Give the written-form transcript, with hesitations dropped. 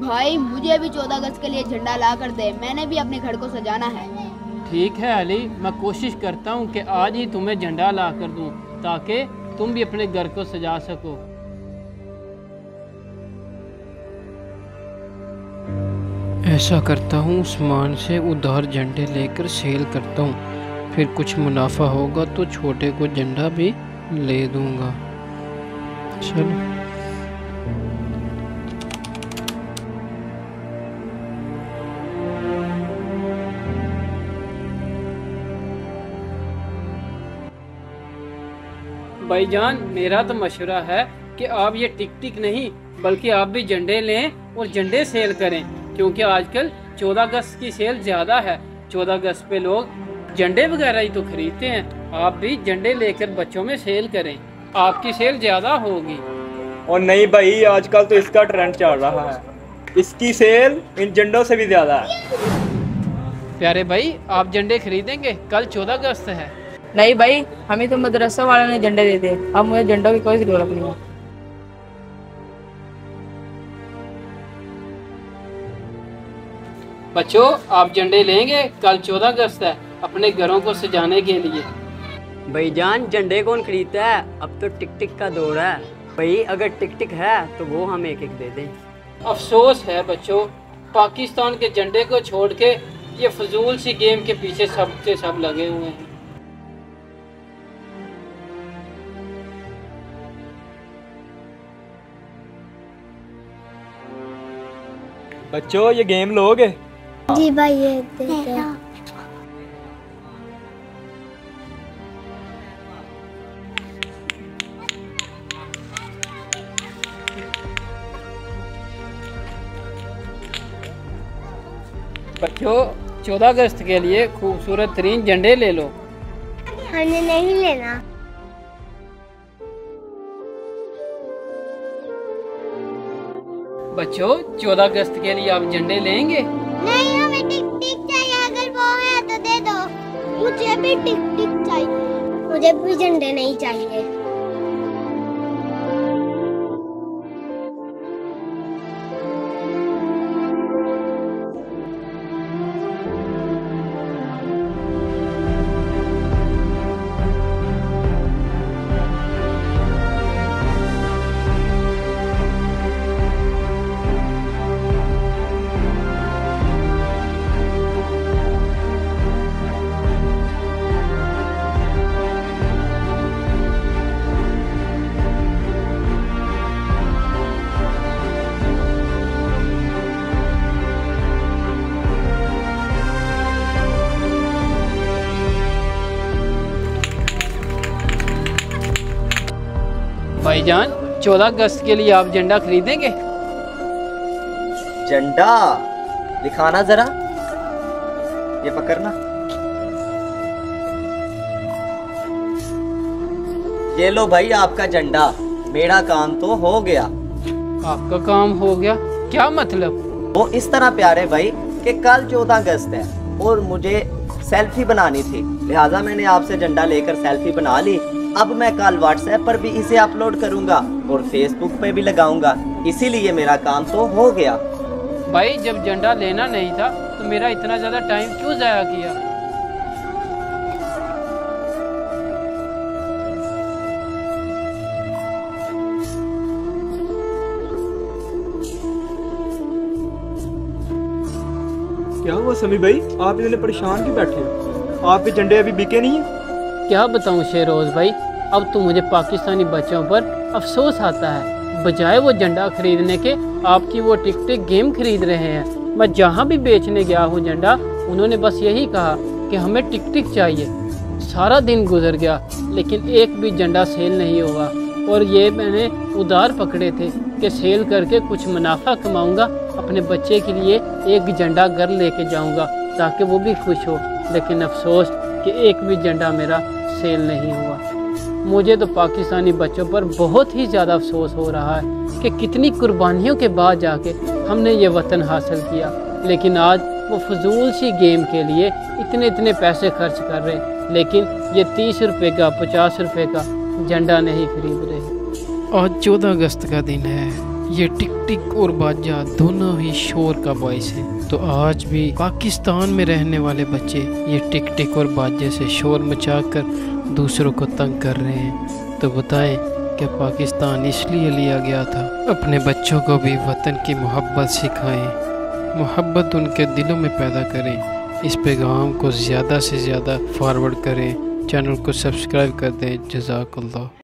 भाई मुझे भी 14 अगस्त के लिए झंडा ला कर दे, मैंने भी अपने घर को सजाना है। ठीक है अली, मैं कोशिश करता हूँ कि आज ही तुम्हें झंडा ला कर दूँ ताकि तुम भी अपने घर को सजा सको। ऐसा करता हूँ, उस्मान से उधार झंडे लेकर सेल करता हूँ, फिर कुछ मुनाफा होगा तो छोटे को झंडा भी ले दूँगा। चलो भाईजान, मेरा तो मशवरा है कि आप ये टिक टिक नहीं बल्कि आप भी झंडे लें और झंडे सेल करें, क्योंकि आजकल 14 अगस्त की सेल ज़्यादा है। 14 अगस्त पे लोग झंडे वगैरह ही तो खरीदते हैं। आप भी झंडे लेकर बच्चों में सेल करें, आपकी सेल ज़्यादा होगी। और नहीं भाई, आजकल तो इसका ट्रेंड चल रहा है, इसकी सेल इन झंडों से भी ज़्यादा है। प्यारे भाई, आप झंडे खरीदेंगे? कल 14 अगस्त है। नहीं भाई, हमें तो मदरसा वाले ने झंडे दे दिए, अब मुझे झंडों की कोई जरूरत नहीं है। बच्चों, आप झंडे लेंगे? कल 14 अगस्त है, अपने घरों को सजाने के लिए। भाईजान, झंडे कौन खरीदता है? अब तो टिक टिक का दौर है। भाई अगर टिक टिक है तो वो हम एक एक दे दें। अफसोस है बच्चों, पाकिस्तान के झंडे को छोड़ के ये फजूल सी गेम के पीछे सब के सब लगे हुए हैं। बच्चों, ये गेम लोगे? जी भाई, ये दे दो। बच्चों, 14 अगस्त के लिए खूबसूरत तरीन झंडे ले लो। हमने नहीं लेना। बच्चों, 14 अगस्त के लिए आप झंडे लेंगे? नहीं, हमें टिक टिक चाहिए। अगर वो है तो दे दो। मुझे भी टिक टिक चाहिए। मुझे भी झंडे नहीं चाहिए। भाईजान, 14 अगस्त के लिए आप झंडा खरीदेंगे? झंडा दिखाना जरा, ये पकड़ना। ये लो भाई आपका झंडा, मेरा काम तो हो गया। आपका काम हो गया? क्या मतलब? वो इस तरह प्यारे भाई कि कल 14 अगस्त है और मुझे सेल्फी बनानी थी, लिहाजा मैंने आपसे झंडा लेकर सेल्फी बना ली। अब मैं कल व्हाट्सएप पर भी इसे अपलोड करूंगा और फेसबुक पे भी लगाऊंगा, इसीलिए मेरा काम तो हो गया। भाई, जब झंडा लेना नहीं था तो मेरा इतना ज़्यादा टाइम क्यों ज़ाया किया? क्या हुआ समी भाई, आप इतने परेशान क्यों बैठे हैं? आपके झंडे अभी बिके नहीं है? क्या बताऊं शेरोज भाई, अब तो मुझे पाकिस्तानी बच्चों पर अफसोस आता है। बजाय वो झंडा खरीदने के आपकी वो टिक टिक गेम खरीद रहे हैं। मैं जहाँ भी बेचने गया हूँ झंडा, उन्होंने बस यही कहा कि हमें टिक टिक चाहिए। सारा दिन गुजर गया लेकिन एक भी झंडा सेल नहीं हुआ, और ये मैंने उधार पकड़े थे कि सेल करके कुछ मुनाफा कमाऊंगा, अपने बच्चे के लिए एक झंडा घर लेके जाऊंगा ताकि वो भी खुश हो। लेकिन अफसोस कि एक भी झंडा मेरा सेल नहीं हुआ। मुझे तो पाकिस्तानी बच्चों पर बहुत ही ज़्यादा अफसोस हो रहा है कि कितनी कुर्बानियों के बाद जाके हमने ये वतन हासिल किया, लेकिन आज वो फजूल सी गेम के लिए इतने इतने पैसे खर्च कर रहे, लेकिन ये 30 रुपये का 50 रुपये का झंडा नहीं खरीद रहे। आज 14 अगस्त का दिन है। ये टिक टिक और बाजा दोनों ही शोर का बायस है। तो आज भी पाकिस्तान में रहने वाले बच्चे ये टिक टिक और बाजे से शोर मचाकर दूसरों को तंग कर रहे हैं। तो बताएं कि पाकिस्तान इसलिए लिया गया था। अपने बच्चों को भी वतन की मोहब्बत सिखाएं, मोहब्बत उनके दिलों में पैदा करें। इस पैगाम को ज़्यादा से ज़्यादा फॉरवर्ड करें, चैनल को सब्सक्राइब कर दें। जज़ाकल्लाह।